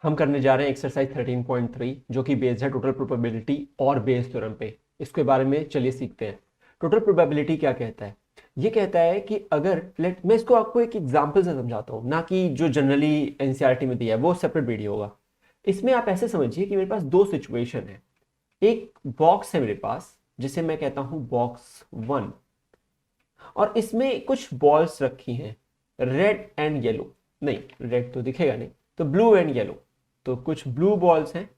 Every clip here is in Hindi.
हम करने जा रहे हैं एक्सरसाइज 13.3 जो कि बेस्ड है टोटल प्रोबेबिलिटी और बेस थ्योरम पे। इसके बारे में चलिए सीखते हैं। टोटल प्रोबेबिलिटी क्या कहता है? ये कहता है कि अगर लेट मैं इसको आपको एक एग्जांपल से समझाता हूँ, ना कि जो जनरली एनसीईआरटी में दिया है, वो सेपरेट वीडियो होगा। इसमें आप ऐसे समझिए कि मेरे पास दो सिचुएशन है। एक बॉक्स है मेरे पास जिसे मैं कहता हूँ बॉक्स 1, और इसमें कुछ बॉल्स रखी हैं, रेड एंड येलो। नहीं, रेड तो दिखेगा नहीं, तो ब्लू एंड येलो। तो कुछ ब्लू बॉल्स हैं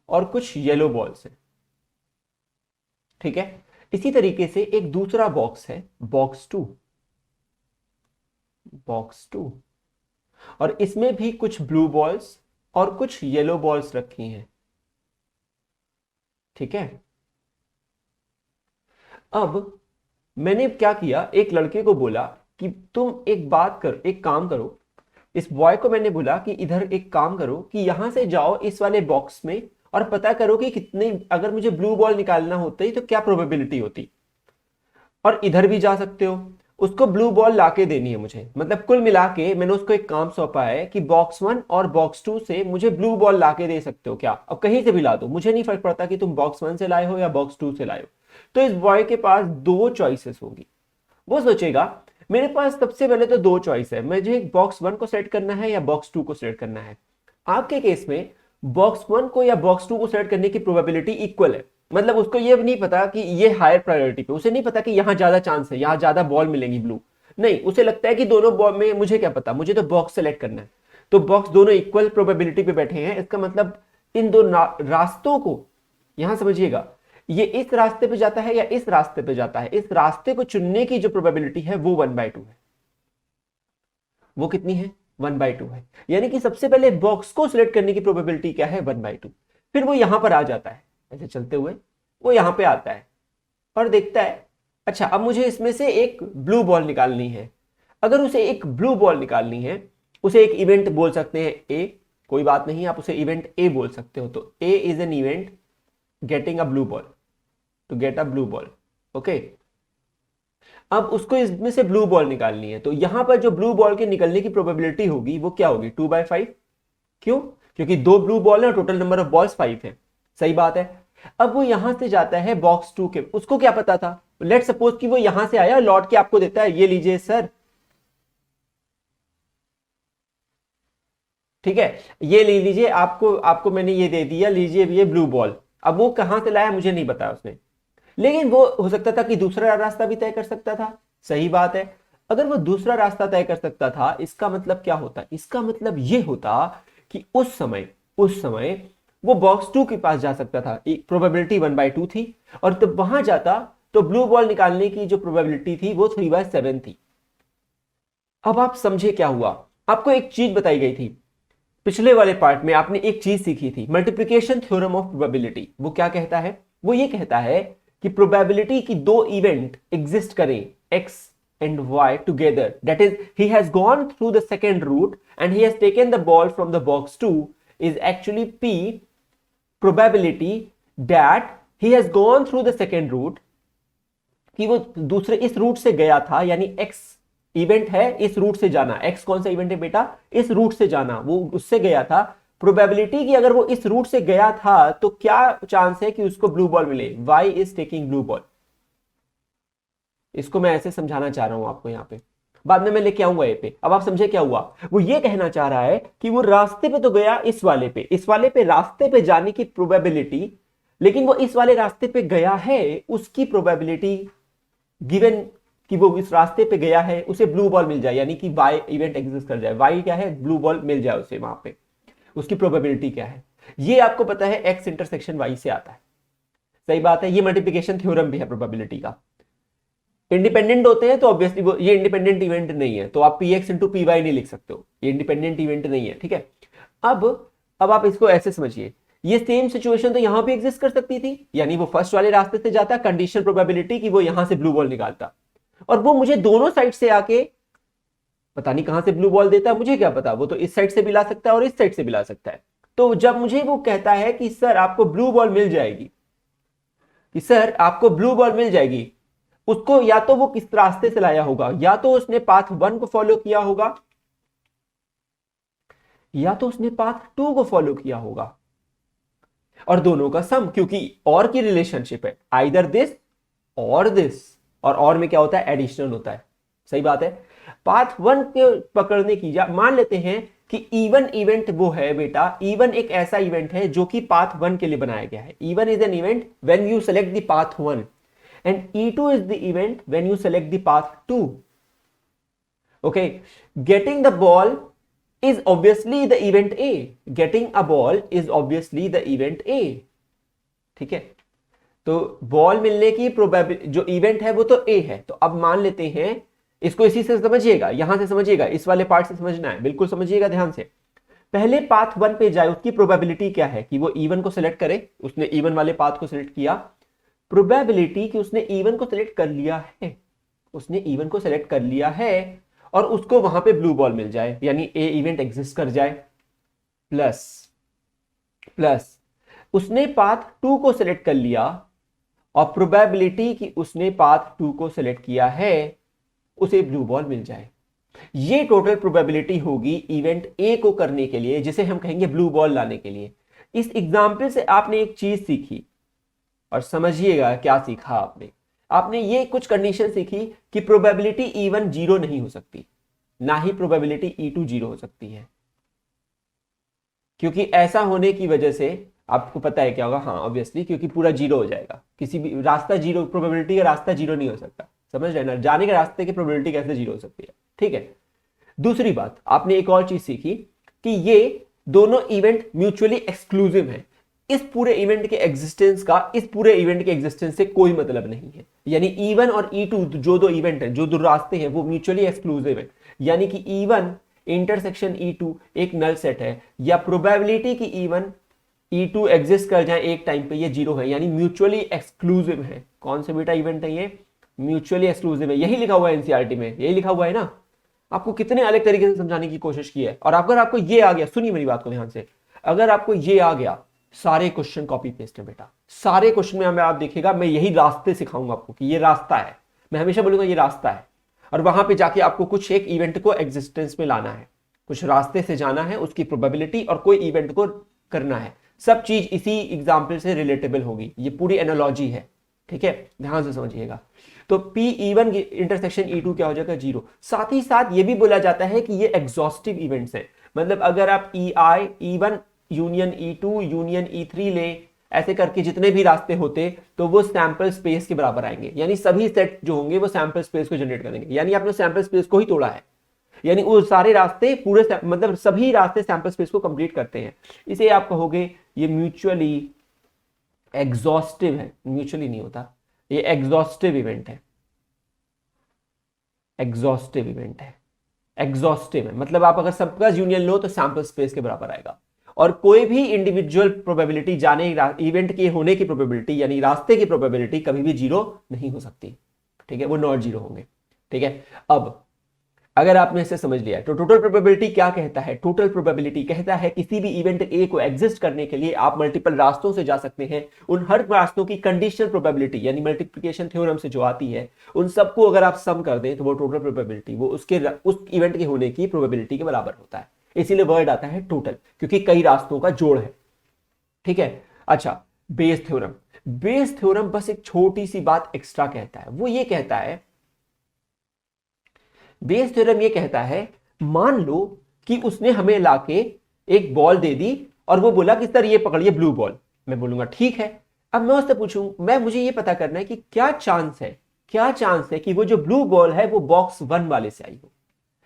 और कुछ येलो बॉल्स हैं, ठीक है। इसी तरीके से एक दूसरा बॉक्स है, बॉक्स 2, और इसमें भी कुछ ब्लू बॉल्स और कुछ येलो बॉल्स रखी हैं, ठीक है। अब मैंने क्या किया, एक लड़के को बोला कि तुम एक बात करो, एक काम करो। इस बॉय को मैंने बोला कि इधर एक काम करो कि यहां से जाओ इस वाले बॉक्स में और पता करो कि कितने, अगर मुझे ब्लू बॉल निकालना होता तो क्या प्रोबेबिलिटी होती। और इधर भी जा सकते हो, उसको ब्लू बॉल लाके देनी है मुझे। मतलब कुल मिला के मैंने उसको एक काम सौंपा है कि बॉक्स 1 और बॉक्स 2 से मुझे ब्लू बॉल लाके दे सकते हो क्या। अब कहीं से भी ला दो, मुझे नहीं फर्क पड़ता कि तुम बॉक्स 1 से लाए हो या बॉक्स 2 से लाए हो। तो इस बॉय के पास दो चॉइसेस होगी। वो सोचेगा मेरे पास सबसे पहले तो दो चॉइस है, मुझे बॉक्स 1 को सेलेक्ट करना है या बॉक्स 2 को सेलेक्ट करना है। आपके केस में बॉक्स 1 को या बॉक्स 2 को सेलेक्ट करने की प्रोबेबिलिटी इक्वल है। मतलब उसको ये नहीं पता कि ये हायर प्रायोरिटी पे, उसे नहीं पता कि यहां ज्यादा चांस है, यहां ज्यादा बॉल मिलेंगी ब्लू। नहीं, उसे लगता है कि दोनों बॉल में मुझे क्या पता, मुझे तो बॉक्स सेलेक्ट करना है। तो बॉक्स दोनों इक्वल प्रोबेबिलिटी पे बैठे हैं। इसका मतलब इन दो रास्तों को, यहां समझिएगा, ये इस रास्ते पे जाता है या इस रास्ते पे जाता है, इस रास्ते को चुनने की जो प्रोबेबिलिटी है वो 1/2 है। वो कितनी है? 1/2 है। यानी कि सबसे पहले बॉक्स को सिलेक्ट करने की प्रोबेबिलिटी क्या है? 1/2। फिर वो यहां पर आ जाता है, ऐसे चलते हुए वो यहां पे आता है और देखता है, अच्छा अब मुझे इसमें से एक ब्लू बॉल निकालनी है। अगर उसे एक ब्लू बॉल निकालनी है, उसे एक इवेंट बोल सकते हैं ए, कोई बात नहीं, आप उसे इवेंट ए बोल सकते हो। तो A is an event getting a blue ball, to get a blue ball, okay. अब उसको इसमें से ब्लू बॉल निकालनी है, तो यहां पर जो ब्लू बॉल के निकलने की प्रोबेबिलिटी होगी वो क्या होगी? 2/5। क्यों? क्योंकि दो ब्लू बॉल है और टोटल नंबर ऑफ बॉल्स 5 है। सही बात है। अब वो यहां से जाता है बॉक्स 2 के, उसको क्या पता था? लेट सपोज कि वो यहां से आया और लौट के आपको देता है, ये लीजिए सर, ठीक है, ये ले लीजिए, आपको आपको मैंने ये दे दिया, लीजिए ये ब्लू बॉल। अब वो कहां से लाया मुझे नहीं बताया उसने, लेकिन वो हो सकता था कि दूसरा रास्ता भी तय कर सकता था। सही बात है। अगर वो दूसरा रास्ता तय कर सकता था, इसका मतलब क्या होता? इसका मतलब ये होता कि उस समय वो बॉक्स 2 के पास जा सकता था, एक प्रोबेबिलिटी 1/2 थी, और तब वहां जाता तो ब्लू बॉल निकालने की जो प्रोबेबिलिटी थी वो 3/7 थी। अब आप समझे क्या हुआ? आपको एक चीज बताई गई थी, पिछले वाले पार्ट में आपने एक चीज सीखी थी, मल्टीप्लिकेशन थ्योरम ऑफ प्रोबेबिलिटी। वो क्या कहता है? वो ये कहता है कि प्रोबेबिलिटी की दो इवेंट एग्जिस्ट करें, X and Y together, that is he has gone through the second route and he has taken the ball from the box 2, is actually P probability that he has gone through the second route, कि वो दूसरे इस रूट से गया था, यानी एक्स इवेंट है, इस रूट से जाना। एक्स कौन सा इवेंट है बेटा? इस रूट से जाना, वो उससे गया था। प्रोबेबिलिटी कि अगर वो इस रूट से गया था तो क्या चांस है कि उसको ब्लू बॉल मिले? Y is taking blue ball. इसको मैं ऐसे समझाना चाह रहा हूं आपको यहां पे, बाद में मैं लेके आऊंगा ये पे। अब आप समझे क्या हुआ? वो ये कहना चाह रहा है कि वो रास्ते पे तो गया इस वाले पे रास्ते पे जाने की प्रोबेबिलिटी, लेकिन वो इस वाले रास्ते पे गया है, उसकी प्रोबेबिलिटी गिवन कि वो इस रास्ते पे गया है, उसे ब्लू बॉल मिल जाए, यानी कि वाई इवेंट एग्जिस्ट कर जाए। वाई क्या है? ब्लू बॉल मिल जाए उसे वहां पे, उसकी प्रोबेबिलिटी क्या है? ये आपको पता है एक्स इंटरसेक्शन वाई से आता है। सही बात है। ये मल्टीप्लिकेशन थ्योरम भी है प्रोबेबिलिटी का। इंडिपेंडेंट होते हैं तो ऑब्वियसली वो, ये इंडिपेंडेंट इवेंट नहीं है, तो आप P X into P Y नहीं लिख सकते हो, ये इंडिपेंडेंट इवेंट नहीं है, ठीक है। अब अब आप इसको ऐसे समझिए, ये सेम सिचुएशन तो यहां भी एग्जिस्ट कर सकती थी, यानी वो फर्स्ट वाले रास्ते से जाता, कंडीशनल प्रोबेबिलिटी कि वो यहां से ब्लू बॉल निकालता, और वो मुझे दोनों साइड से आके पता नहीं कहां से ब्लू बॉल देता है, मुझे क्या पता, वो तो इस साइड से भी ला सकता है और इस साइड से भी ला सकता है। तो जब मुझे वो कहता है कि सर आपको ब्लू बॉल मिल जाएगी, कि सर आपको ब्लू बॉल मिल जाएगी, उसको या तो वो किस रास्ते से लाया होगा, या तो उसने पाथ 1 को फॉलो किया होगा, या तो उसने पाथ 2 को फॉलो किया होगा, और दोनों का सम, क्योंकि और की रिलेशनशिप है, आइदर दिस और दिस, और में क्या होता है, एडिशनल होता है। सही बात है। पाथ 1 के पकड़ने की, मान लेते हैं कि इवन इवेंट वो है बेटा, इवन एक ऐसा इवेंट है जो कि पाथ 1 के लिए बनाया गया है। Even is an event when you select the path 1 and E2 is the event when you select the path 2। Okay, getting the ball is obviously the event A. Getting a ball is obviously the event A. ठीक है, तो बॉल मिलने की प्रोबेबिलिटी जो इवेंट है वो तो A है। तो अब मान लेते हैं, इसको इसी से समझिएगा, यहां से समझिएगा, इस वाले पार्ट से समझना है, बिल्कुल समझिएगा ध्यान से। पहले पाथ 1 पे जाए, उसकी प्रोबेबिलिटी क्या है कि वो E1 को सिलेक्ट करे, उसने E1 वाले पाथ को सिलेक्ट किया। प्रोबेबिलिटी कि उसने E1 को सिलेक्ट कर लिया है, उसने E1 को सिलेक्ट कर लिया है और उसको वहां पे ब्लू बॉल मिल जाए, यानी ए इवेंट एग्जिस्ट कर जाए, प्लस उसने पाथ 2 को सिलेक्ट कर लिया और प्रोबेबिलिटी कि उसने पाथ 2 को सिलेक्ट किया है, उसे ब्लू बॉल मिल जाए। ये टोटल प्रोबेबिलिटी होगी इवेंट ए को करने के लिए, जिसे हम कहेंगे ब्लू बॉल लाने के लिए। इस एग्जाम्पल से आपने एक चीज सीखी, और समझिएगा क्या सीखा आपने। आपने ये कुछ कंडीशन सीखी कि प्रोबेबिलिटी E1 जीरो नहीं हो सकती, ना ही प्रोबेबिलिटी E2 जीरो हो सकती है, क्योंकि ऐसा होने की वजह से आपको पता है क्या होगा, हाँ ऑब्वियसली, क्योंकि पूरा जीरो हो जाएगा। किसी भी रास्ता जीरो, प्रोबेबिलिटी का रास्ता जीरो नहीं हो सकता, समझ रहे ना, जाने के रास्ते की प्रोबेबिलिटी कैसे जीरो हो सकती है। ठीक है, दूसरी बात आपने एक और चीज सीखी कि ये दोनों इवेंट म्यूचुअली एक्सक्लूसिव हैं। इस पूरे इवेंट के एग्जिस्टेंस का इस पूरे इवेंट के एग्जिस्टेंस से कोई मतलब नहीं है, यानी E1 और E2 जो दो इवेंट हैं, जो दो रास्ते हैं, वो म्यूचुअली एक्सक्लूसिव है। यानी कि E1 इंटरसेक्शन E2 एक नल सेट है, या प्रोबेबिलिटी कि E1 E2 एग्जिस्ट कर जाए एक टाइम पे, ये जीरो है, यानी म्यूचुअली एक्सक्लूसिव है। कौन से बेटा इवेंट है ये, म्यूचुअली एक्सक्लूसिव है। यही लिखा हुआ है एनसीईआरटी में, यही लिखा हुआ है ना। आपको कितने अलग तरीके से समझाने की कोशिश की है, और अगर आपको ये आ गया, सुनिए मेरी बात को ध्यान से, अगर आपको ये आ गया, सारे क्वेश्चन कॉपी पेस्ट है बेटा, सारे क्वेश्चन में आप देखिएगा, मैं यही रास्ते सिखाऊंगा आपको कि ये रास्ता है, मैं हमेशा बोलूंगा ये रास्ता है, और वहां पे जाके आपको कुछ एक इवेंट को एग्जिस्टेंस में लाना है, कुछ रास्ते से जाना है, उसकी प्रोबेबिलिटी और कोई इवेंट को करना है। सब चीज इसी एग्जाम्पल से रिलेटेबल होगी, ये पूरी एनालॉजी है। ठीक है, ध्यान से समझिएगा। तो P1 इंटरसेक्शन E2 क्या हो जाएगा, जीरो। साथ ही साथ ये भी बोला जाता है कि ये एग्जॉस्टिव इवेंट्स हैं, मतलब अगर आप E1 union E2 union E3 ले, ऐसे करके जितने भी रास्ते होते तो वो सैंपल स्पेस के बराबर आएंगे, यानी सभी सेट जो होंगे वो सैंपल स्पेस को जनरेट करेंगे, यानी आपने सैंपल स्पेस को ही तोड़ा है, यानी वो सारे रास्ते पूरे मतलब सभी रास्ते सैंपल स्पेस को कंप्लीट करते हैं। इसे आप कहोगे ये म्यूचुअली एग्जॉस्टिव है, म्यूचुअली नहीं होता, ये एग्जॉस्टिव इवेंट है, एग्जॉस्टिव इवेंट है, एग्जॉस्टिव है, मतलब आप अगर सबका यूनियन लो तो सैंपल स्पेस के बराबर आएगा, और कोई भी इंडिविजुअल प्रोबेबिलिटी जाने इवेंट के होने की प्रोबेबिलिटी, यानी रास्ते की प्रोबेबिलिटी कभी भी जीरो नहीं हो सकती। ठीक है, वो नॉट जीरो होंगे। ठीक है, अब अगर आपने इसे समझ लिया तो टोटल प्रोबेबिलिटी क्या कहता है, टोटल प्रोबेबिलिटी कहता है किसी भी इवेंट ए को एग्जिस्ट करने के लिए आप मल्टीपल रास्तों से जा सकते हैं, उन हर रास्तों की कंडीशनल प्रोबेबिलिटी, यानी मल्टीप्लिकेशन थ्योरम से जो आती है, उन सबको अगर आप सम कर दें तो वो टोटल प्रोबेबिलिटी, वो उसके उस इवेंट के होने की प्रोबेबिलिटी के बराबर होता है। इसीलिए वर्ड आता है टोटल, क्योंकि कई रास्तों का जोड़ है। ठीक है, अच्छा, बेस थ्योरम। बेस थ्योरम बस एक छोटी सी बात एक्स्ट्रा कहता है, वो ये कहता है, बेस थ्योरम ये कहता है, मान लो कि उसने हमें लाके एक बॉल दे दी और वो बोला कि सर ये पकड़िए ब्लू बॉल, मैं बोलूंगा ठीक है। अब मैं उससे पूछूं, मुझे ये पता करना है कि क्या चांस है कि वो जो ब्लू बॉल है वो बॉक्स 1 वाले से आई हो,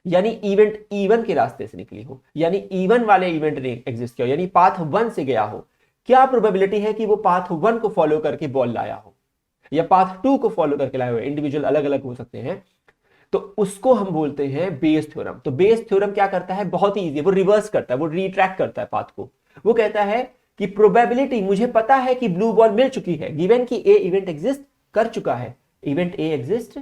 यानी इवेंट E1 के रास्ते से निकली हो, यानी E1 वाले इवेंट ने एग्जिस्ट किया हो, यानी पाथ 1 से गया हो। क्या प्रोबेबिलिटी है कि वो पाथ 1 को फॉलो करके बॉल लाया हो, या पाथ 2 को फॉलो करके लाया हो, इंडिविजुअल अलग अलग हो सकते हैं, तो उसको हम बोलते हैं बेस थ्योरम। तो बेस थ्योरम क्या करता है, बहुत ही इजी, वो रिवर्स करता है, वो रिट्रैक्ट करता है पाथ को। वो कहता है कि प्रोबेबिलिटी, मुझे पता है कि ब्लू बॉल मिल चुकी है, गिवन कि ए इवेंट एग्जिस्ट कर चुका है, इवेंट ए एग्जिस्ट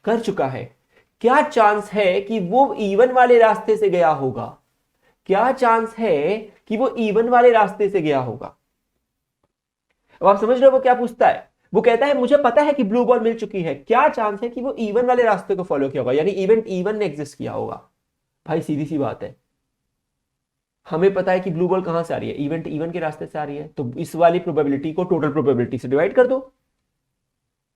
कर चुका है, क्या चांस है कि वो E1 वाले रास्ते से गया होगा, क्या चांस है कि वो E1 वाले रास्ते से गया होगा। अब आप समझ रहे हो वो क्या पूछता है, वो कहता है मुझे पता है कि ब्लू बॉल मिल चुकी है, क्या चांस है कि वो E1 वाले रास्ते को फॉलो किया होगा, यानी इवेंट E1 ने एग्जिस्ट किया होगा। भाई सीधी सी बात है, हमें पता है कि ब्लू बॉल कहां से आ रही है, इवेंट इवन के रास्ते से आ रही है, तो इस वाली प्रोबेबिलिटी को टोटल प्रोबेबिलिटी से डिवाइड कर दो।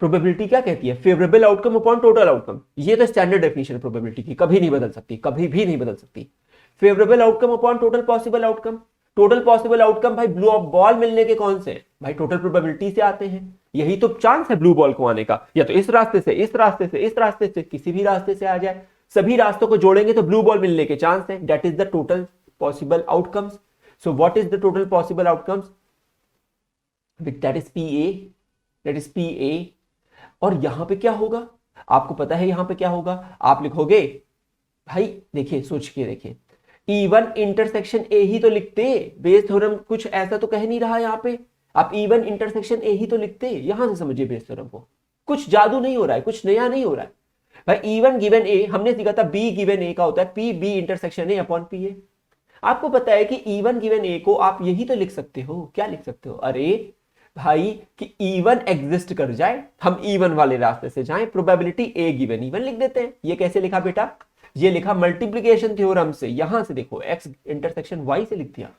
प्रोबेबिलिटी क्या कहती है, favourable outcome upon total outcome. ये तो स्टैंडर्ड डेफिनेशन है प्रोबेबिलिटी की, कभी नहीं बदल सकती, कभी भी नहीं बदल सकती। Favourable outcome upon total possible outcome. Total possible outcome भाई ब्लू बॉल मिलने के कौन से हैं भाई, टोटल प्रोबेबिलिटी से आते हैं। यही तो चांस है ब्लू बॉल को आने का, या तो इस रास्ते से, इस रास्ते से, इस रास्ते से, किसी भी रास्ते से आ जाए। सभी रास्तों को जोड़ेंगे तो ब्लू बॉल मिलने के चांस है। That is the total possible outcomes. So what is the total possible outcomes, that is P A, that is P A. और यहां पे क्या होगा, आपको पता है यहां पे क्या होगा, आप लिखोगे भाई, देखिए सोच के देखिए, E1 इंटरसेक्शन ए ही तो लिखते, बेस थ्योरम कुछ ऐसा तो कह नहीं रहा यहां पे, आप E1 इंटरसेक्शन ए ही तो लिखते। यहां से समझिए बेस थ्योरम को, कुछ जादू नहीं हो रहा है, कुछ नया नहीं हो रहा है भाई। E1 गिवन ए, हमने सीखा था B गिवन ए का होता है P B intersection A upon P ए। आपको पता है कि E1 गिवन ए को आप यही तो लिख सकते हो, क्या लिख सकते हो, अरे भाई कि E1 एग्जिस्ट कर जाए, हम E1 वाले रास्ते से जाएं, प्रोबेबिलिटी A गिवन E1 लिख देते हैं। ये कैसे लिखा बेटा, ये लिखा मल्टीप्लिकेशन थ्योरम से, यहां से देखो x इंटरसेक्शन y से लिख दिया,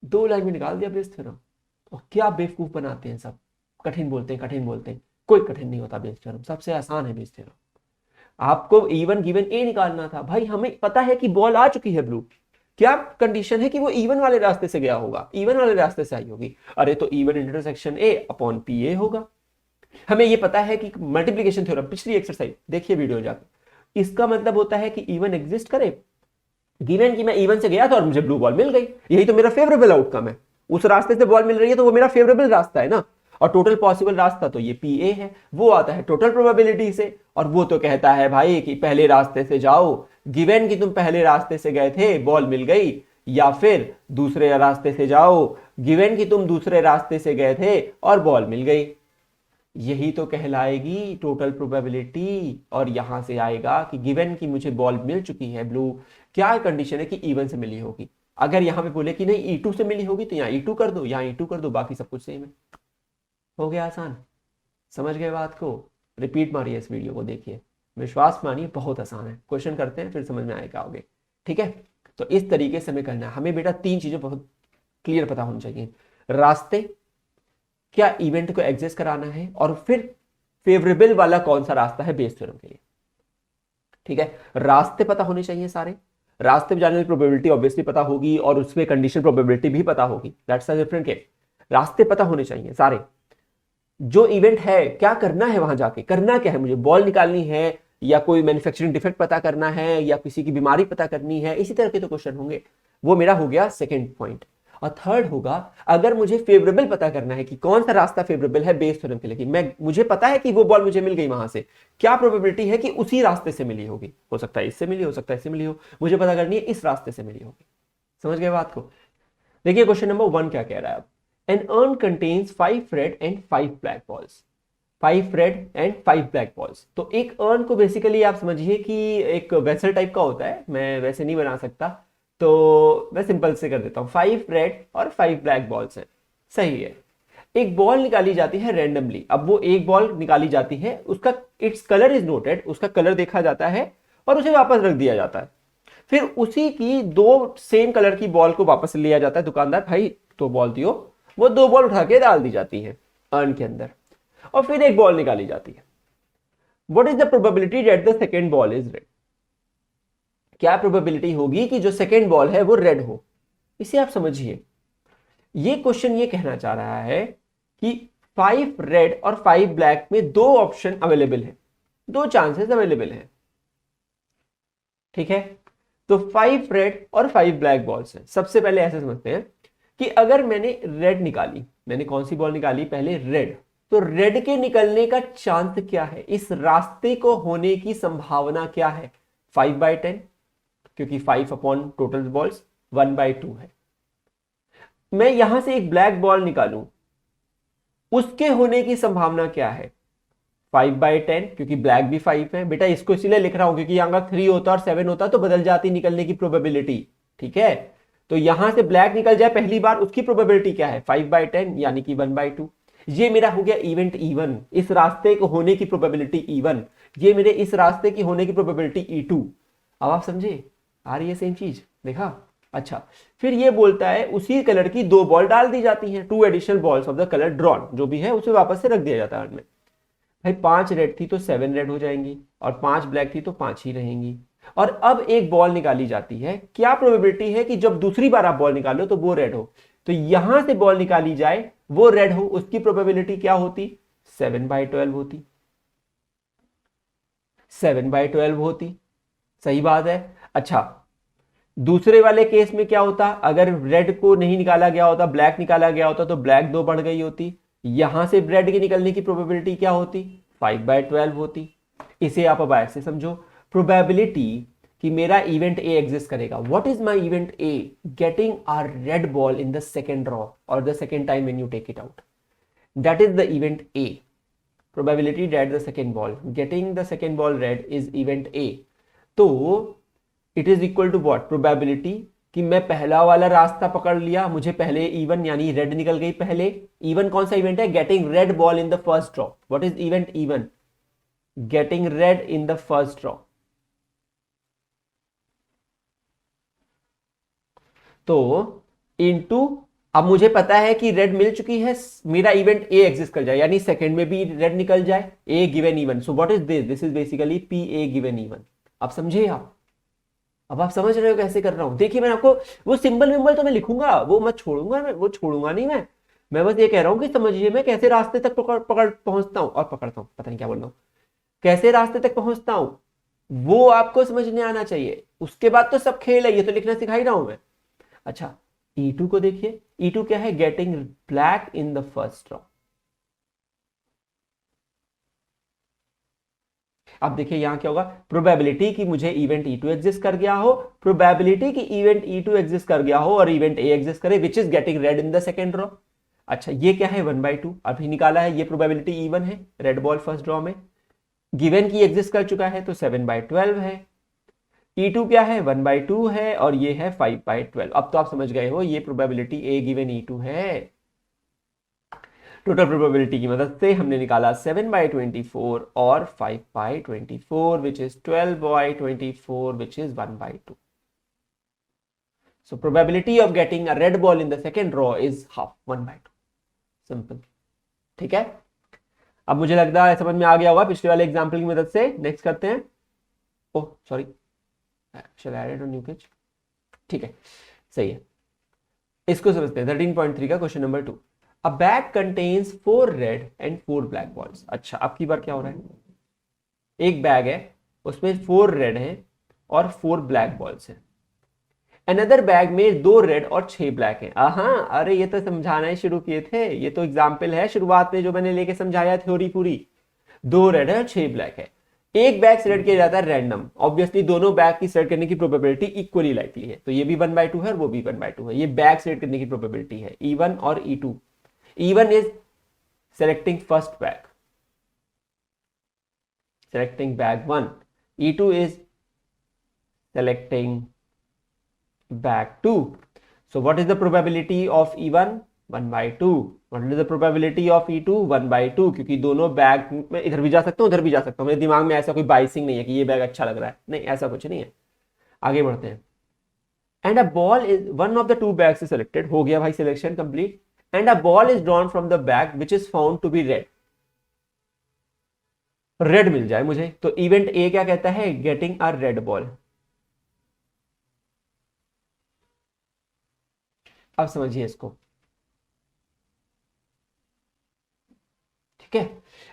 2 लाइन में निकाल दिया बेस थ्योरम। और क्या बेवकूफ बनाते हैं सब, कठिन बोलते हैं, कठिन बोलते हैं, कोई कठिन नहीं होता बेस थ्योरम, सबसे आसान है बेस थ्योरम। आपको E1 गिवन A निकालना था भाई, हमें पता है कि बॉल आ चुकी है ब्लू, क्या कंडीशन है कि वो E1 वाले रास्ते से गया होगा, E1 वाले रास्ते से आई होगी, अरे तो E1 intersection A upon P A होगा। हमें ये पता है कि मल्टीप्लिकेशन थ्योरम, पिछली एक्सरसाइज देखिए वीडियो जाकर, इसका मतलब होता है कि E1 एग्जिस्ट करे, गिवन कि मैं E1 से गया था और मुझे ब्लू बॉल मिल गई, यही तो मेरा फेवरेबल आउटकम है। उस रास्ते से बॉल मिल रही है तो वो मेरा फेवरेबल रास्ता है ना, और टोटल पॉसिबल रास्ता तो ये पी ए है, वो आता है टोटल प्रोबेबिलिटी से, और वो तो कहता है भाई कि पहले रास्ते से जाओ, गिवन कि तुम पहले रास्ते से गए थे बॉल मिल गई, या फिर दूसरे रास्ते से जाओ, गिवन कि तुम दूसरे रास्ते से गए थे और बॉल मिल गई, यही तो कहलाएगी टोटल प्रोबेबिलिटी। और यहां से आएगा कि गिवन कि मुझे बॉल मिल चुकी है ब्लू, क्या कंडीशन है कि E1 से मिली होगी। अगर यहां पे बोले कि नहीं E2 से मिली होगी तो यहाँ E2 कर दो, यहाँ E2 कर दो, बाकी सब कुछ सेम है। हो गया आसान, समझ गए बात को, रिपीट मारिए इस वीडियो को, देखिए, विश्वास मानिए बहुत आसान है। क्वेश्चन करते हैं फिर समझ में आएगा आगे, ठीक है। तो इस तरीके से हमें करना है, हमें बेटा 3 चीजें बहुत क्लियर पता होनी चाहिए, रास्ते, क्या इवेंट को एग्जिस्ट कराना है, और फिर फेवरेबल वाला कौन सा रास्ता है बेस थ्योरम के लिए, ठीक है। रास्ते पता होने चाहिए सारे, रास्ते पे जाने की प्रोबेबिलिटी ऑब्वियसली पता होगी, और उसमें कंडीशन प्रोबेबिलिटी भी पता होगी, दैट्स अ डिफरेंट केस। रास्ते पता होने चाहिए सारे, जो इवेंट है क्या करना है, वहां जाके करना क्या है, मुझे बॉल निकालनी है, या कोई मैन्युफैक्चरिंग डिफेक्ट पता करना है, या किसी की बीमारी पता करनी है, इसी तरह के तो क्वेश्चन होंगे। वो मेरा हो गया सेकेंड पॉइंट। और थर्ड होगा, अगर मुझे फेवरेबल पता करना है कि कौन सा रास्ता फेवरेबल है बेस थ्योरम के लिए, कि मुझे पता है कि वो बॉल मुझे मिल गई वहां से, क्या प्रोबेबिलिटी है कि उसी रास्ते से मिली होगी, हो सकता है इससे मिली, हो सकता है इससे मिली हो, मुझे पता करनी है इस रास्ते से मिली होगी। समझ गए बात को। देखिए क्वेश्चन नंबर 1 क्या कह रहा है अब, an urn contains 5 red and 5 black balls, 5 red and 5 black balls. तो एक अर्न को बेसिकली आप समझिए कि एक वेसल टाइप का होता है, मैं वैसे नहीं बना सकता तो मैं सिंपल से कर देता हूं, 5 रेड और 5 ब्लैक बॉल्स हैं, सही है। एक बॉल निकाली जाती है रैंडमली, अब वो एक बॉल निकाली जाती है, उसका इट्स कलर इज नोटेड, उसका कलर देखा जाता है और उसे वापस रख दिया जाता है। फिर उसी की 2 सेम कलर की बॉल को वापस लिया जाता है, दुकानदार भाई 2 बॉल दियो, वो 2 बॉल उठा के डाल दी जाती है अर्न के अंदर, और फिर एक बॉल निकाली जाती है। What is the probability that the second ball is red, क्या प्रोबेबिलिटी होगी कि जो सेकेंड बॉल है वो रेड हो। इसे आप समझिए, ये क्वेश्चन ये कहना चाह रहा है कि 5 रेड और 5 ब्लैक में 2 ऑप्शन अवेलेबल है, 2 चांसेस अवेलेबल है, ठीक है। तो 5 रेड और 5 ब्लैक बॉल्स हैं। सबसे पहले ऐसे समझते हैं कि अगर मैंने रेड निकाली, मैंने कौन सी बॉल निकाली पहले, रेड, तो रेड के निकलने का चांस क्या है, इस रास्ते को होने की संभावना क्या है, 5/10, क्योंकि 5 अपॉन टोटल बॉल्स 1/2 है। मैं यहां से एक ब्लैक बॉल निकालूं, उसके होने की संभावना क्या है, 5/10, क्योंकि ब्लैक भी 5 है बेटा, इसको इसीलिए लिख रहा हूं क्योंकि यहां 3 होता और 7 होता तो बदल जाती निकलने की प्रोबेबिलिटी, ठीक है। तो यहां से ब्लैक निकल जाए पहली बार, उसकी प्रोबेबिलिटी क्या है, 5/10 यानी कि 1/2। ये मेरा हो गया इवेंट E1, इस रास्ते को होने की प्रोबेबिलिटी E1, ये मेरे इस रास्ते की होने की प्रोबेबिलिटी E2। अब आप समझे, आ रही है सेम चीज, देखा अच्छा, फिर ये बोलता है उसी कलर की 2 बॉल डाल दी जाती हैं, 2 additional balls of the colour drawn, जो भी है उसे वापस से रख दिया जाता है उनमें। भाई 5 रेड थी तो 7 रेड हो जाएंगी, और 5 ब्लैक थी तो 5 ही रहेंगी। और अब एक बॉल निकाली जाती है, क्या प्रोबेबिलिटी है कि जब दूसरी बार आप बॉल निकालो तो वो रेड हो? तो यहां से बॉल निकाली जाए वो रेड हो, उसकी प्रोबेबिलिटी क्या होती? 7/12 होती, 7/12 होती। सही बात है। अच्छा, दूसरे वाले केस में क्या होता? अगर रेड को नहीं निकाला गया होता, ब्लैक निकाला गया होता, तो ब्लैक 2 बढ़ गई होती। यहां से रेड के निकलने की प्रोबेबिलिटी क्या होती? 5/12 होती। इसे आप अब ऐसे समझो, प्रोबेबिलिटी कि मेरा इवेंट ए एग्जिस्ट करेगा। What is my event A? Getting a red ball in the second draw और the second time when you take it out, that is the event A. Probability that the second ball, getting the second ball red is event A. तो it is equal to what? Probability कि मैं पहला वाला रास्ता पकड़ लिया, मुझे पहले इवन यानी रेड निकल गई पहले। इवन कौन सा इवेंट है? Getting red ball in the first draw. What is event even? Getting red in the first draw. तो इनटू, अब मुझे पता है कि रेड मिल चुकी है, मेरा इवेंट ए एग्जिस्ट कर जाए, यानी सेकंड में भी रेड निकल जाए, A given even. So what is this? This is basically P A given even. अब समझे आप? अब आप समझ रहे हो कैसे कर रहा हूं? देखिए मैं आपको वो सिंबल विंबल तो मैं लिखूंगा, वो मैं छोड़ूंगा, मैं वो छोड़ूंगा नहीं। मैं बस ये कह रहा हूं कि समझिए मैं कैसे रास्ते तक पकड़ पकड़ पहुंचता हूं और पकड़ता हूं, पता नहीं क्या बोल रहा हूं, कैसे रास्ते तक पहुंचता हूं वो आपको समझने आना चाहिए। उसके बाद तो सब खेल है, ये तो लिखना सिखा ही रहा हूं मैं। अच्छा, E2 को देखिए, E2 क्या है? Getting black in the first draw. अब देखिए यहां क्या होगा? प्रोबेबिलिटी कि मुझे इवेंट E2 एग्जिस्ट कर गया हो, प्रोबेबिलिटी कि इवेंट E2 एग्जिस्ट कर गया हो और इवेंट ए एग्जिस्ट करे, which is getting red in the second draw. अच्छा, ये क्या है? 1/2 अभी निकाला है, ये प्रोबेबिलिटी इवन है, रेड बॉल फर्स्ट ड्रॉ में। गिवन की एग्जिस्ट कर चुका है तो 7/12 है। E2 क्या है? 1/2 है, और ये है 5/12। अब तो आप समझ गए हो, ये प्रोबेबिलिटी ए गिवन E2 है। टोटल प्रोबेबिलिटी की मदद से हमने निकाला 7/24 और 5/24 which is 12/24 which is 1/2। So probability of getting a red ball in the second draw is half, 1/2। Simple. ठीक है, अब मुझे लगता है समझ में आ गया होगा पिछले वाले एग्जाम्पल की मदद से। नेक्स्ट करते हैं। Oh sorry, shall I add it on new page? ठीक है, सही है। इसको समझते हैं। 13.3 का question number 2। A bag contains 4 red and 4 black balls. अच्छा, अब की बार क्या हो रहा है? एक बैग है, उसमें 4 रेड हैं और 4 ब्लैक बॉल्स हैं। अनदर बैग में 2 रेड और 6 ब्लैक हैं। अरे ये तो समझाना ही शुरू किए थे, ये तो एग्जाम्पल है शुरुआत में जो मैंने लेके समझाया थ्योरी पूरी। 2 रेड है और 6 ब्लैक है। एक बैग सिलेक्ट किया जाता है रैंडम, ऑब्वियसली दोनों बैग की सिलेक्ट करने की प्रोबेबिलिटी इक्वली लाइकली है, तो ये भी 1/2 है और वो भी 1/2 है। ये बैग सिलेक्ट करने की प्रोबेबिलिटी है E1 और E2। E1 is selecting first bag, selecting bag 1. E2 is selecting bag 2. So what is the probability of E1? 1/2. What is the probability of E2? 1/2, क्योंकि दोनों बैग में इधर भी जा सकता हूँ उधर भी जा सकता हूँ। मेरे दिमाग में ऐसा कोई बाइसिंग नहीं है कि ये बैग अच्छा लग रहा है, नहीं ऐसा कुछ नहीं है। आगे बढ़ते हैं। And a ball is one of the 2 bags is selected. हो गया भाई selection complete. And a ball is drawn from the bag which is found to be red. Red मिल जाए मुझे, तो इवेंट ए क्या कहता है? Getting a red ball. अब समझिए इसको, ठीक है।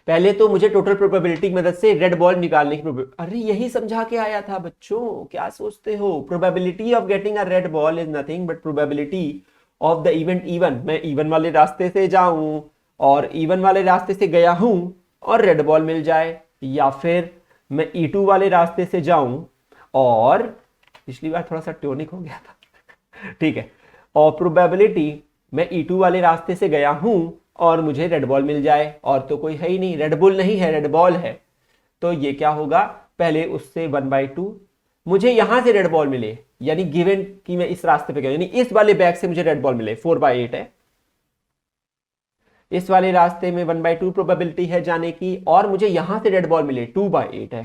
पहले तो मुझे टोटल प्रोबेबिलिटी की मदद से रेड बॉल निकालने की प्रोबेबिलिटी, अरे यही समझा के आया था बच्चों, क्या सोचते हो? Probability of getting a red ball is nothing but probability of the event even. मैं इवन वाले रास्ते से जाऊं और इवन वाले रास्ते से गया हूं और रेड बॉल मिल जाए, या फिर मैं E2 वाले रास्ते से जाऊं और पिछली बार थोड़ा सा ट्योनिक हो गया था ठीक है, और प्रोबेबिलिटी मैं E2 वाले रास्ते से गया हूं और मुझे रेड बॉल मिल जाए, और तो कोई है ही नहीं, रेड बुल नहीं है, रेड बॉल है। तो ये क्या होगा? पहले उससे 1/2 मुझे यहां से रेड बॉल मिले, यानी गिवन कि मैं इस रास्ते पे गया, यानी इस वाले बैग से मुझे रेड बॉल मिले, 4/8 है। इस वाले रास्ते में 1/2 प्रोबेबिलिटी है जाने की, और मुझे यहां से रेड बॉल मिले 2/8 है।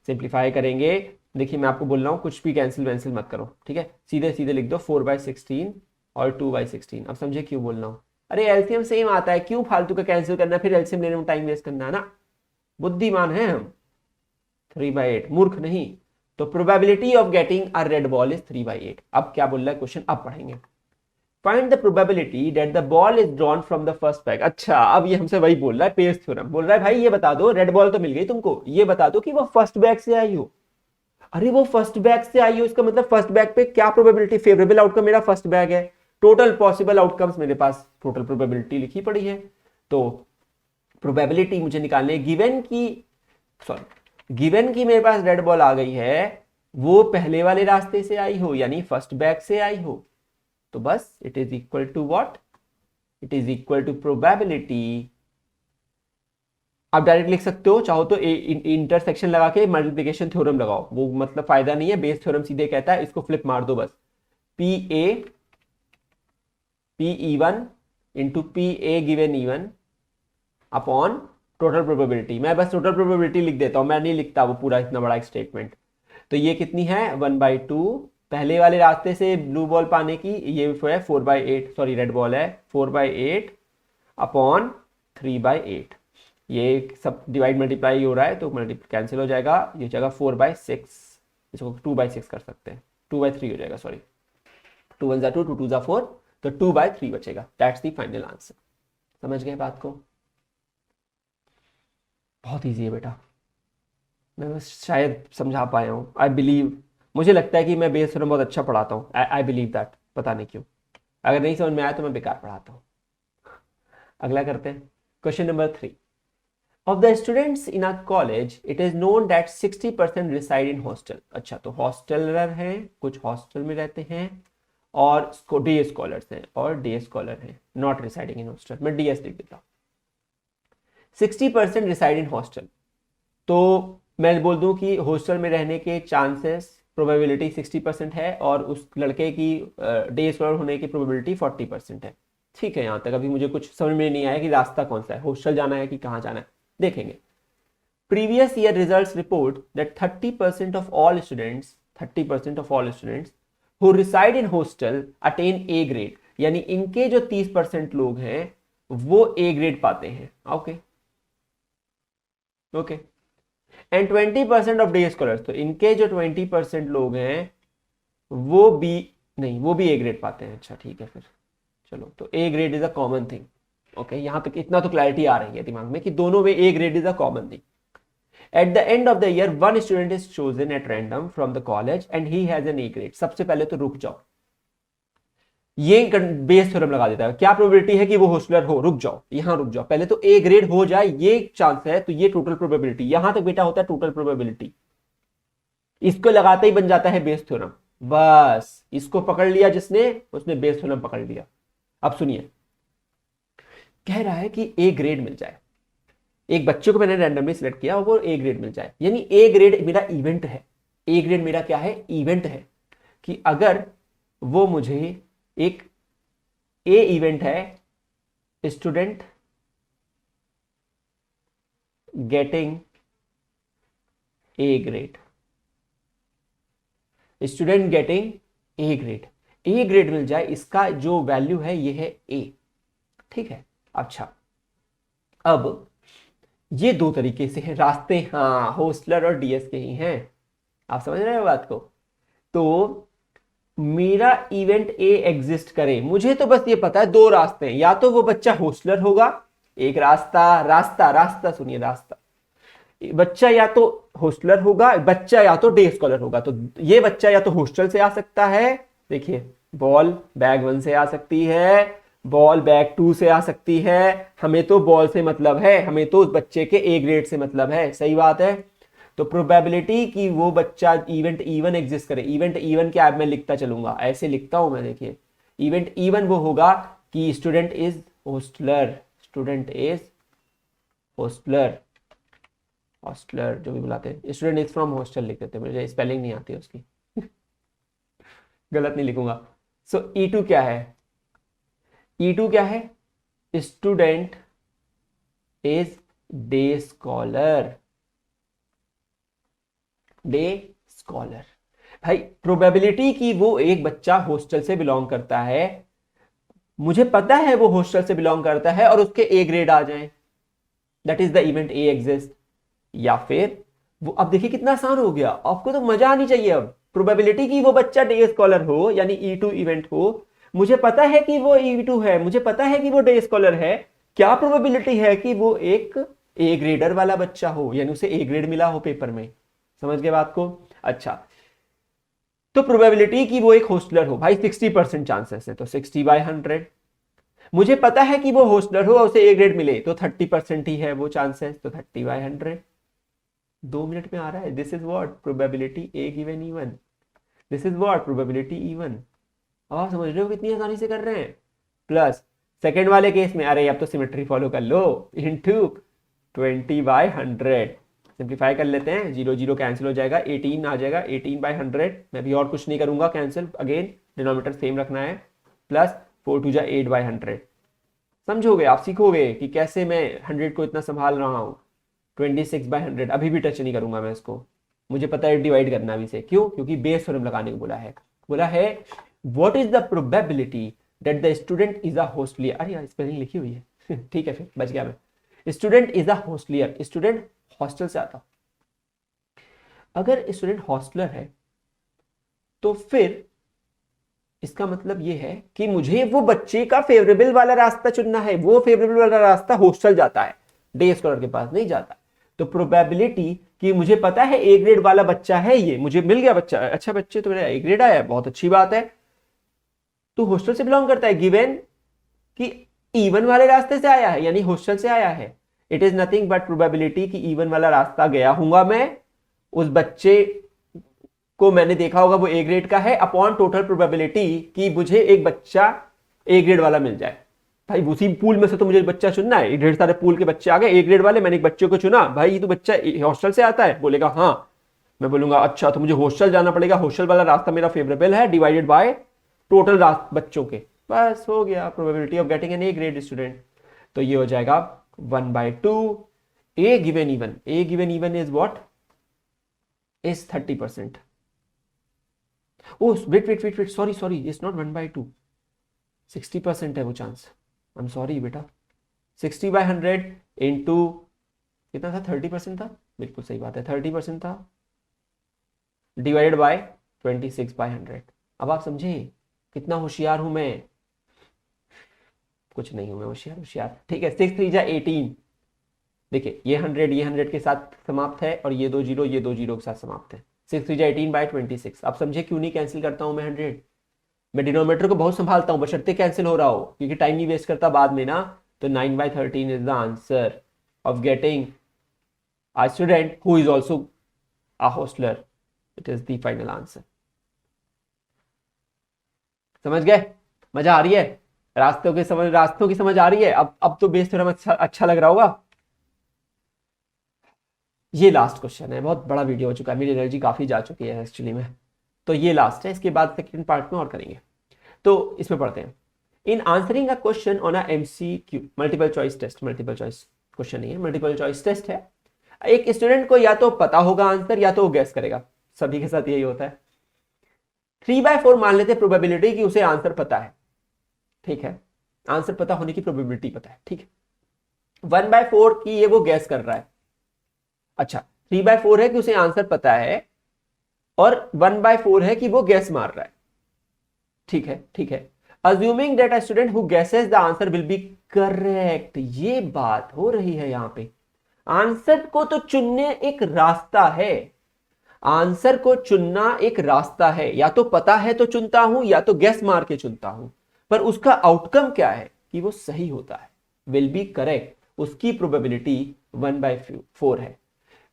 सिंप्लीफाई करेंगे देखिए मैं आपको बोल रहा हूँ, कुछ भी कैंसिल वैंसिल मत करो, ठीक है, सीधे सीधे लिख दो 4/16 और 2/16। अब समझे क्यों बोल रहा हूँ? अरे एलसीएम सेम आता है, क्यों फालतू का कैंसिल करना, फिर एलसीएम लेने में टाइम वेस्ट करना है ना। बुद्धिमान है हम। 3/8, मूर्ख नहीं। तो probability of getting a red ball is 3/8। अब क्या बोल रहा है क्वेश्चन, अब पढ़ेंगे। Find the probability that the ball is drawn from the first bag. अच्छा, अब ये हमसे वही बोल रहा है, पेयर्स थ्योरम बोल रहा है, भाई ये बता दो, रेड बॉल तो मिल गई तुमको, ये बता दो कि वो फर्स्ट बैग से आई हो। अरे वो फर्स्ट बैग से आई हो, इसका मतलब फर्स्ट बैग पे क्या प्रोबेबिलिटी, फेवरेबल आउटकम मेरा फर्स्ट बैग है, टोटल पॉसिबल आउटकम्स मेरे पास टोटल प्रोबेबिलिटी लिखी पड़ी है। तो प्रोबेबिलिटी मुझे निकालने, गिवन की मेरे पास रेड बॉल आ गई है, वो पहले वाले रास्ते से आई हो यानी फर्स्ट बैग से आई हो, तो बस it is equal to what, it is equal to probability. आप डायरेक्ट लिख सकते हो, चाहो तो इंटरसेक्शन लगा के मल्टीप्लिकेशन थ्योरम लगाओ, वो मतलब फायदा नहीं है, बेस थ्योरम सीधे कहता है इसको फ्लिप मार दो बस, P E one into P A given E1 upon total probability. मैं बस टोटल प्रोबेबिलिटी लिख देता हूं, मैं नहीं लिखता वो पूरा इतना बड़ा एक स्टेटमेंट। तो ये कितनी है 1/2, पहले वाले रास्ते से ब्लू बॉल पाने की, ये है 4/8, सॉरी रेड बॉल है 4/8 अपॉन 3/8। ये सब डिवाइड मल्टीप्लाई हो रहा है तो कैंसिल हो जाएगा, ये जाएगा 4/6, इसको 2/6 कर सकते हैं, 2/3 हो जाएगा, सॉरी 2 1 2 2 2 4, तो 2/3 बचेगा। That's the final answer. समझ गए बात को? बहुत ईजी है बेटा, मैं बस शायद समझा पाया हूँ, आई बिलीव, मुझे लगता है कि मैं बेस थ्योरम बहुत अच्छा पढ़ाता हूँ, आई बिलीव दैट, पता नहीं क्यों। अगर नहीं समझ में आया तो मैं बेकार पढ़ाता हूँ। अगला करते हैं, question number 3। Of the students in a college it is known that 60% reside in hostel. अच्छा, तो हॉस्टलर हैं, कुछ हॉस्टल में रहते हैं, और डे स्कॉलर्स हैं, और डे स्कॉलर हैं नॉट रिसाइडिंग इन हॉस्टल। मैं डीएस लिख देता हूँ। 60% रिसाइड इन हॉस्टल, तो मैं बोल दूं कि हॉस्टल में रहने के चांसेस, प्रोबेबिलिटी 60% है, और उस लड़के की डे स्कॉलर होने की प्रोबेबिलिटी 40% है। ठीक है, यहाँ तक अभी मुझे कुछ समझ में नहीं आया कि रास्ता कौन सा है, हॉस्टल जाना है कि कहाँ जाना है, देखेंगे। Previous year results report that 30% of all students, 30% of all students who reside in hostel attain A grade, यानी इनके जो 30% लोग हैं वो ए ग्रेड पाते हैं। Okay okay, and 20% of day scholars, तो इनके जो 20% लोग हैं वो बी, नहीं वो भी ए ग्रेड पाते हैं। अच्छा ठीक है, फिर चलो, तो ए grade is a common thing. Okay, यहां तक इतना तो क्लैरिटी आ रही है दिमाग में कि दोनों में A grade is a common thing. At the end of the year one student is chosen at random from the college and he has an A grade. सबसे पहले तो रुक जाओ, ये बेस थ्योरम लगा देता है, क्या प्रोबेबिलिटी है कि वो हॉस्टलर हो, रुक जाओ, यहां रुक जाओ, पहले तो ए ग्रेड हो जाए ये चांस है, तो ये टोटल प्रोबेबिलिटी, यहां तक बेटा होता है टोटल प्रोबेबिलिटी, इसको लगाते ही बन जाता है बेस थ्योरम। बस इसको पकड़ लिया जिसने, उसने बेस थ्योरम पकड़ लिया। अब सुनिए, कह रहा है कि ए ग्रेड मिल जाए, एक बच्चे को मैंने रैंडमली सिलेक्ट किया और वो ए ग्रेड मिल जाए, यानी ए ग्रेड मेरा इवेंट है। ए ग्रेड मेरा क्या है, इवेंट है, कि अगर वो मुझे एक ए इवेंट है, student getting A grade, student getting A grade, A grade मिल जाए, इसका जो वैल्यू है ये है ए। ठीक है, अच्छा अब ये दो तरीके से हैं रास्ते, हाँ होस्टलर और डीएस के ही हैं, आप समझ रहे हो बात को। तो मेरा इवेंट ए एग्जिस्ट करे, मुझे तो बस ये पता है दो रास्ते हैं, या तो वो बच्चा होस्टलर होगा, एक रास्ता, रास्ता रास्ता सुनिए, रास्ता, बच्चा या तो होस्टलर होगा, बच्चा या तो डे स्कॉलर होगा। तो ये बच्चा या तो हॉस्टल से आ सकता है, देखिए बॉल बैग 1 से आ सकती है, बॉल बैग 2 से आ सकती है, हमें तो बॉल से मतलब है, हमें तो उस बच्चे के ए ग्रेड से मतलब है, सही बात है। तो प्रोबेबिलिटी कि वो बच्चा इवेंट E1 एग्जिस्ट करे, इवेंट E1 क्या मैं लिखता चलूंगा, ऐसे लिखता हूं मैं, देखिए इवेंट E1 वो होगा कि student is hosteller, student is hosteller, hosteller जो भी बुलाते हैं, स्टूडेंट इज फ्रॉम हॉस्टल लिख देते हैं, मुझे स्पेलिंग नहीं आती उसकी गलत नहीं लिखूंगा। सो E2 क्या है, E2 क्या है, student is day scholar, day scholar. भाई प्रोबेबिलिटी की वो एक बच्चा हॉस्टल से बिलोंग करता है, मुझे पता है वो हॉस्टल से बिलोंग करता है और उसके ए ग्रेड आ जाए, that is the event A exist. या फिर वो, अब देखिए कितना आसान हो गया, आपको तो मजा आनी चाहिए। अब प्रोबेबिलिटी की वो बच्चा डे स्कॉलर हो यानी E2 इवेंट हो, मुझे पता है कि वो E2 है, मुझे पता है कि वो डे स्कॉलर है, क्या प्रोबेबिलिटी है कि वो एक ए ग्रेडर वाला बच्चा हो यानी उसे ए ग्रेड मिला हो पेपर में। समझ गए बात को? अच्छा, तो प्रोबेबिलिटी कि वो एक होस्टलर हो, भाई 60% चांसेस है तो 60/100। मुझे पता है कि वो होस्टलर हो और उसे ए ग्रेड मिले तो 30% ही है वो चांसेस, तो 30/100। 2 मिनट में आ रहा है। This is what probability A given even, this is what probability even. अब आप समझ रहे हो कितनी आसानी से कर रहे हैं। प्लस सेकेंड वाले केस में, अरे अब तो सिमेट्री फॉलो कर लो, इनटू 20/100। सिंप्लीफाई कर लेते हैं, 0 0 कैंसिल हो जाएगा, 18 आ जाएगा, 18/100। मैं भी और कुछ नहीं करूंगा, कैंसिल अगेन, डिनोमिनेटर सेम रखना है। प्लस 4 2 8/100। समझोगे, आप सीखोगे कि कैसे मैं 100 को इतना संभाल रहा हूँ। 26/100 अभी भी टच नहीं करूंगा मैं इसको, मुझे पता है डिवाइड करना अभी से। क्यों? क्योंकि बेस थ्योरम लगाने को बोला है what is the probability that the student is a hosteller. अरे यार स्पेलिंग लिखी हुई है ठीक है, फिर बच गया मैं। Student is a hosteller, student hostel से आता। अगर स्टूडेंट हॉस्टलर है तो फिर इसका मतलब यह है कि मुझे वो बच्चे का फेवरेबल वाला रास्ता चुनना है, वो फेवरेबल वाला रास्ता हॉस्टल जाता है, डे स्कॉलर के पास नहीं जाता। तो प्रोबेबिलिटी कि मुझे पता है ए ग्रेड वाला बच्चा है, ये मुझे मिल गया बच्चा, अच्छा बच्चे तो मेरा ए ग्रेड आया, बहुत अच्छी बात है, तो हॉस्टल से बिलोंग करता है, गिवन कि इवन वाले रास्ते से आया है यानी हॉस्टल से आया है। It is nothing but probability कि इवन वाला रास्ता गया हूंगा मैं, उस बच्चे को मैंने देखा होगा वो ए ग्रेड का है, अपॉन टोटल प्रोबेबिलिटी कि मुझे एक बच्चा ए ग्रेड वाला मिल जाए। भाई उसी पूल में से तो मुझे बच्चा चुनना है, ढेर सारे पूल के बच्चे आ गए ए ग्रेड वाले, मैंने एक बच्चे को चुना, भाई ये तो बच्चा हॉस्टल से आता है, बोलेगा हाँ, मैं बोलूंगा अच्छा तो मुझे हॉस्टल जाना पड़ेगा, हॉस्टल वाला रास्ता मेरा फेवरेबल है, डिवाइडेड बाय टोटल बच्चों के, बस हो गया probability of getting an A grade student. तो ये हो जाएगा 1/2। A given even, A given even is what, is 30%। Oh wait, sorry it's not 1/2, 60% है वो चांस, आई एम सॉरी बेटा। 60/100 इंटू कितना था, 30% था, बिल्कुल सही बात है 30% था, डिवाइडेड बाय 26/100। अब आप समझे कितना होशियार हूं मैं? कुछ नहीं हूं मैं होशियार, ठीक है। 6 3 18, देखिए ये 100 के साथ समाप्त है और ये 2 0 के साथ समाप्त है। 6 3 18/26। आप समझे क्यों नहीं कैंसिल करता हूं मैं 100? मैं डिनोमिनेटर को बहुत संभालता हूं, बशर्ते कैंसिल हो रहा हो, क्योंकि टाइम नहीं वेस्ट करता बाद में ना। तो 9/13 is the answer of getting a student who is also a hosteller. It is the final answer. समझ गए? मजा आ रही है? रास्तों की समझ आ रही है? अब तो बेस थ्योरम अच्छा लग रहा होगा। ये लास्ट क्वेश्चन है, बहुत बड़ा वीडियो हो चुका है, मेरी एनर्जी काफी जा चुकी है एक्चुअली में, तो ये लास्ट है, इसके बाद सेकंड पार्ट में और करेंगे। तो इसमें पढ़ते हैं। In answering a question on a MCQ, multiple choice test, multiple choice question नहीं है, मल्टीपल चॉइस टेस्ट है। एक स्टूडेंट को या तो पता होगा आंसर या तो वो गैस करेगा, सभी के साथ यही होता है। 3/4 मान लेते हैं प्रोबेबिलिटी कि उसे आंसर पता है, ठीक है, आंसर पता होने की प्रोबेबिलिटी पता है, ठीक है। 1/4 की ये वो गैस कर रहा है, अच्छा 3/4 है कि उसे आंसर पता है और 1/4 है कि वो गैस मार रहा है, ठीक है, ठीक है। Assuming that a student who guesses the answer will be correct, ये बात हो रही है यहां पे। आंसर को तो चुनने एक रास्ता है, आंसर को चुनना एक रास्ता है, या तो पता है तो चुनता हूं या तो गैस मार के चुनता हूं, पर उसका आउटकम क्या है कि वो सही होता है, विल बी करेक्ट, उसकी प्रोबेबिलिटी 1/4 है।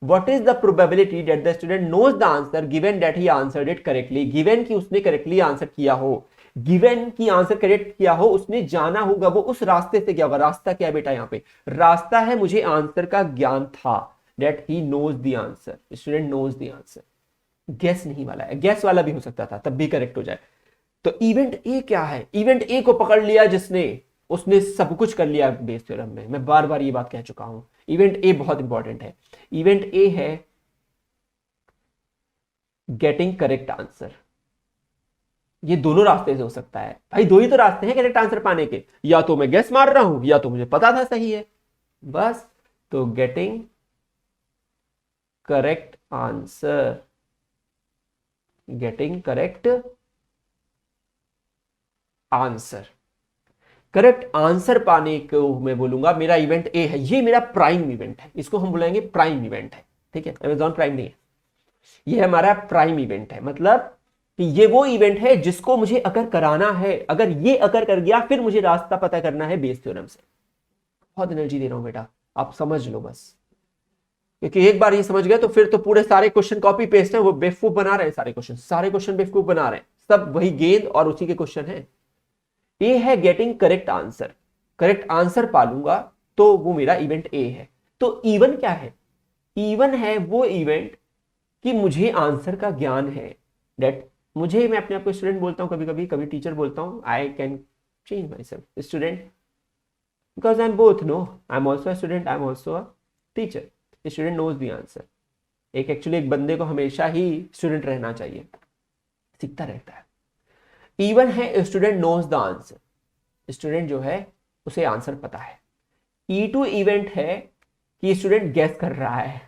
What is the probability that the student knows the answer given that he answered it correctly? Given कि उसने करेक्टली आंसर किया हो, गिवन की आंसर करेक्ट किया हो, उसने जाना होगा, वो उस रास्ते से गया होगा। रास्ता क्या है बेटा? यहाँ पे रास्ता है मुझे आंसर का ज्ञान था, that he knows the answer, student knows the answer। Gas नहीं वाला है, गैस वाला भी हो सकता था तब भी करेक्ट हो जाए। तो इवेंट ए क्या है? इवेंट ए को पकड़ लिया जिसने, उसने सब कुछ कर लिया बेस थ्योरम में, मैं बार बार ये बात कह चुका हूं। इवेंट ए बहुत इंपॉर्टेंट है। इवेंट ए है गेटिंग करेक्ट आंसर। ये दोनों रास्ते से हो सकता है भाई, दो ही तो रास्ते हैं करेक्ट आंसर पाने के, या तो मैं गेस मार रहा हूं या तो मुझे पता था सही है, बस। तो getting correct answer, getting correct answer, correct answer पाने को मैं बोलूंगा मेरा इवेंट ए है, ये मेरा प्राइम इवेंट है, इसको हम बुलाएंगे प्राइम इवेंट है, ठीक है। अमेजॉन प्राइम नहीं है, ये हमारा प्राइम इवेंट है, मतलब कि ये वो इवेंट है जिसको मुझे अगर कराना है, अगर ये अगर कर गया फिर मुझे रास्ता पता करना है बेस थ्योरम से। बहुत एनर्जी दे रहा हूं बेटा, आप समझ लो बस, क्योंकि एक बार ये समझ गए तो फिर तो पूरे सारे क्वेश्चन कॉपी पेस्ट है, वो बेवकूफ बना रहे हैं, सारे क्वेश्चन बेवकूफ बना रहे हैं, सब वही गेंद और उसी के क्वेश्चन है। ए है getting correct answer, correct answer पालूंगा तो वो मेरा इवेंट ए है। तो इवन क्या है? इवन है वो इवेंट कि मुझे आंसर का ज्ञान है, डेट मुझे, मैं अपने आप को स्टूडेंट बोलता हूं, कभी कभी कभी टीचर बोलता हूं, I can change myself student, because I am both, no I am also student, I am also a teacher. Student knows the answer. एक एक्चुअली एक बंदे को हमेशा ही स्टूडेंट रहना चाहिए, सीखता रहता है। इवन है student knows the answer, student जो है उसे आंसर पता है। E2 इवेंट है कि स्टूडेंट गेस कर रहा है,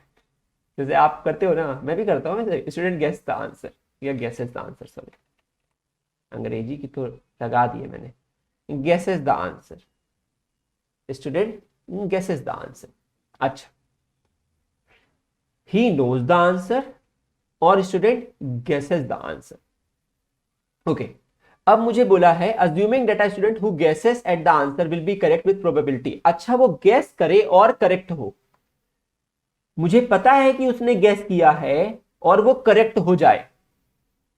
जैसे आप करते हो ना, मैं भी करता हूँ, स्टूडेंट गेस द आंसर या गेसेस द आंसर, सॉरी अंग्रेजी की तो लगा दी है मैंने, guesses the answer, student guesses the answer. अच्छा, ही नोज द आंसर और student guesses the answer. Okay, अब मुझे बोला है assuming that a student who guesses at the answer will be correct with probability. अच्छा, वो गेस करे और करेक्ट हो, मुझे पता है कि उसने गेस किया है और वो करेक्ट हो जाए,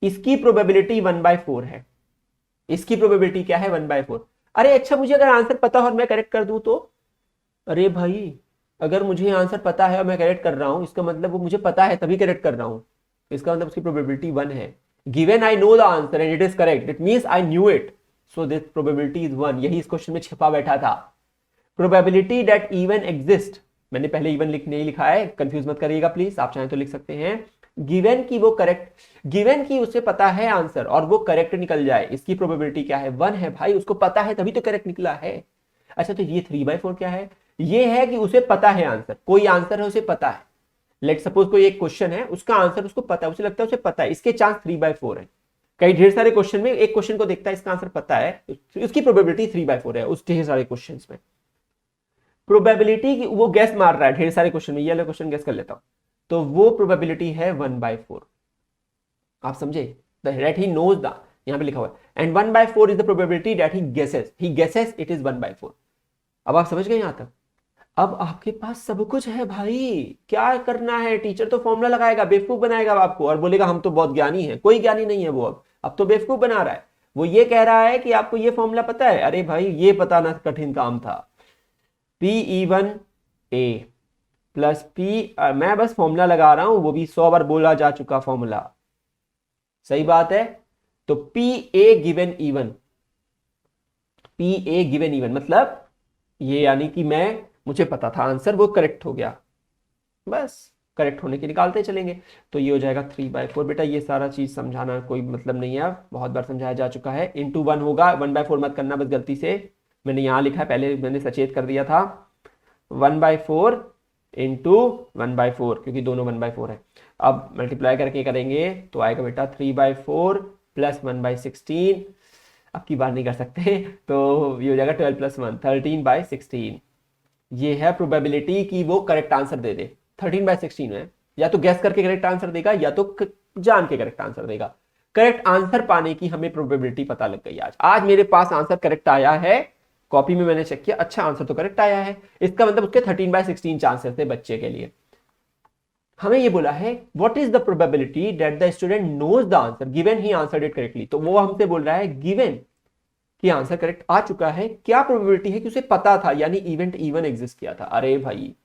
इसकी प्रोबेबिलिटी 1/4 है। इसकी प्रोबेबिलिटी क्या है? 1/4। अरे अच्छा, मुझे अगर आंसर पता हो और मैं करेक्ट कर दूं तो, अरे भाई अगर मुझे आंसर पता है और मैं करेक्ट कर रहा हूं, इसका मतलब वो मुझे पता है तभी करेक्ट कर रहा हूं, इसका मतलब उसकी प्रोबेबिलिटी 1 है। Given I know the answer and it is correct, it means I knew it, so this probability is 1। यही इस क्वेश्चन में छिपा बैठा था। प्रोबेबिलिटी दैट इवन एग्जिस्ट, मैंने पहले इवन नहीं लिखा है, कंफ्यूज मत करिएगा प्लीज, आप चाहें तो लिख सकते हैं। गिवन की वो करेक्ट, गिवन की उसे पता है आंसर और वो करेक्ट निकल जाए, इसकी प्रोबेबिलिटी क्या है? 1 है भाई, उसको पता है तभी तो करेक्ट निकला है। अच्छा, तो ये 3/4 क्या है? ये है कि उसे पता है आंसर, कोई आंसर है उसे पता है। लेट सपोज कोई एक क्वेश्चन है, उसका आंसर उसको पता है, उसे लगता है उसे पता है, इसके चांस 3/4 है। कई ढेर सारे क्वेश्चन में एक क्वेश्चन को देखता है, इसका आंसर पता है, उसकी प्रोबेबिलिटी 3/4 है उस ढेर सारे क्वेश्चन में। प्रोबेबिलिटी की वो गैस मार रहा है ढेर सारे क्वेश्चन में, ये वाला क्वेश्चन गैस कर लेता हूं, तो वो प्रोबेबिलिटी है 1/4। आप समझे? दैट ही नोज द, यहां पे लिखा हुआ है, and 1/4 is the probability that he guesses it is 1/4। अब आप समझ गए यहां तक? अब आपके पास सब कुछ है भाई, क्या करना है? टीचर तो फॉर्मूला लगाएगा, बेवकूफ बनाएगा आपको और बोलेगा हम तो बहुत ज्ञानी हैं। कोई ज्ञानी नहीं है वो, अब तो बेवकूफ बना रहा है। वो ये कह रहा है कि आपको ये फॉर्मूला पता है, अरे भाई ये बताना कठिन काम था। PE1A प्लस P, मैं बस फॉर्मूला लगा रहा हूं, वो भी 100 बार बोला जा चुका फॉर्मूला, सही बात है। तो PA given E1, PA given E1 मतलब ये, यानी कि मुझे पता था आंसर, वो करेक्ट हो गया, बस करेक्ट होने के निकालते चलेंगे। तो ये हो जाएगा 3/4। बेटा ये सारा चीज समझाना कोई मतलब नहीं है, बहुत बार समझाया जा चुका है। इंटू 1 होगा, 1/4 मत करना बस, गलती से मैंने यहां लिखा है, पहले मैंने सचेत कर दिया था। 1/4 इंटू 1/4, क्योंकि दोनों 1/4 है। अब मल्टीप्लाई करके करेंगे तो आएगा बेटा 3/4 प्लस 1/16। अब की बार नहीं कर सकते, तो ये हो जाएगा 12 + 1, 13/16। ये है प्रोबेबिलिटी कि वो करेक्ट आंसर दे दे। 13/16 में या तो गैस करके करेक्ट आंसर देगा या तो जान के करेक्ट आंसर देगा। करेक्ट आंसर पाने की हमें प्रोबेबिलिटी पता लग गई। आज मेरे पास आंसर करेक्ट आया है, कॉपी में मैंने चेक किया, अच्छा आंसर तो करेक्ट आया है, इसका मतलब उसके 13/16 चांसेस थे बच्चे के लिए। हमें ये बोला है what is the probability that the student knows the answer given he answered it correctly. तो वो हमसे बोल रहा है गिवन कि आंसर करेक्ट आ चुका है, क्या प्रोबेबिलिटी है कि उसे पता था, यानी इवेंट E1 एग्जिस्ट किया था। अरे भाई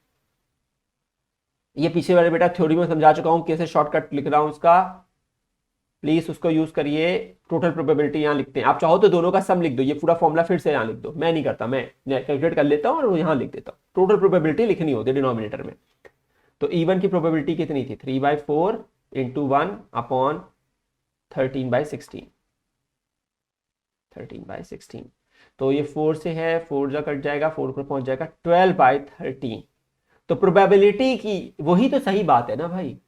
ये पीछे वाले बेटा थ्योरी में समझा चुका हूं, कैसे शॉर्टकट लिख रहा हूं उसका, प्लीज उसको यूज करिए। टोटल प्रोबेबिलिटी यहां लिखते हैं, आप चाहो तो दोनों का सम लिख दो, ये पूरा फॉर्मूला फिर से यहां लिख दो, मैं नहीं करता, मैं कैलकुलेट कर लेता हूं और यहां लिख देता हूं। टोटल प्रोबेबिलिटी लिखनी होती है डिनोमिनेटर में। तो E1 की प्रोबेबिलिटी कितनी थी? 3/4 इंटू 1/13/16, 13/16। तो ये 4 से है, 4 जा कट जाएगा, 4 पर पहुंच जाएगा 12/13। तो प्रोबेबिलिटी की वही तो सही बात है ना भाई।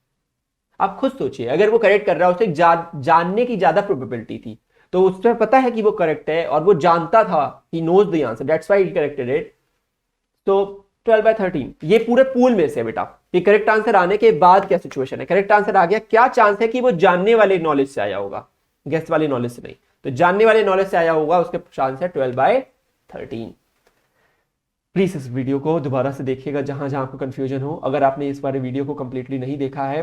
आप खुद सोचिए, अगर वो करेक्ट कर रहा है, उसे जानने की ज्यादा प्रोबेबिलिटी थी, तो उससे पता है कि वो करेक्ट है और वो जानता था, he knows the answer, that's why he corrected it. तो 12/13 ये पूरे पूल में से बेटा, ये करेक्ट आंसर आने के बाद क्या सिचुएशन है, करेक्ट आंसर आ गया, क्या चांस है कि वो जानने वाले नॉलेज से आया होगा, गेस्ट वाले नॉलेज से नहीं। तो जानने वाले नॉलेज से आया होगा, उसके चांस है 12/13। प्लीज इस वीडियो को दोबारा से देखिएगा जहां जहां आपको कंफ्यूजन हो। अगर आपने इस बारे वीडियो को कंप्लीटली नहीं देखा है,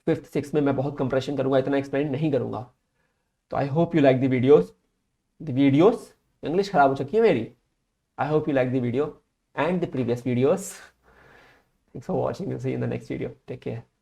5th 6th में मैं बहुत कंप्रेशन करूंगा, इतना एक्सप्लेन नहीं करूंगा। तो I hope you like the videos. English खराब हो चुकी है मेरी। I hope you like the video and the previous videos. Thanks for watching. We'll see you in the next video. Take care.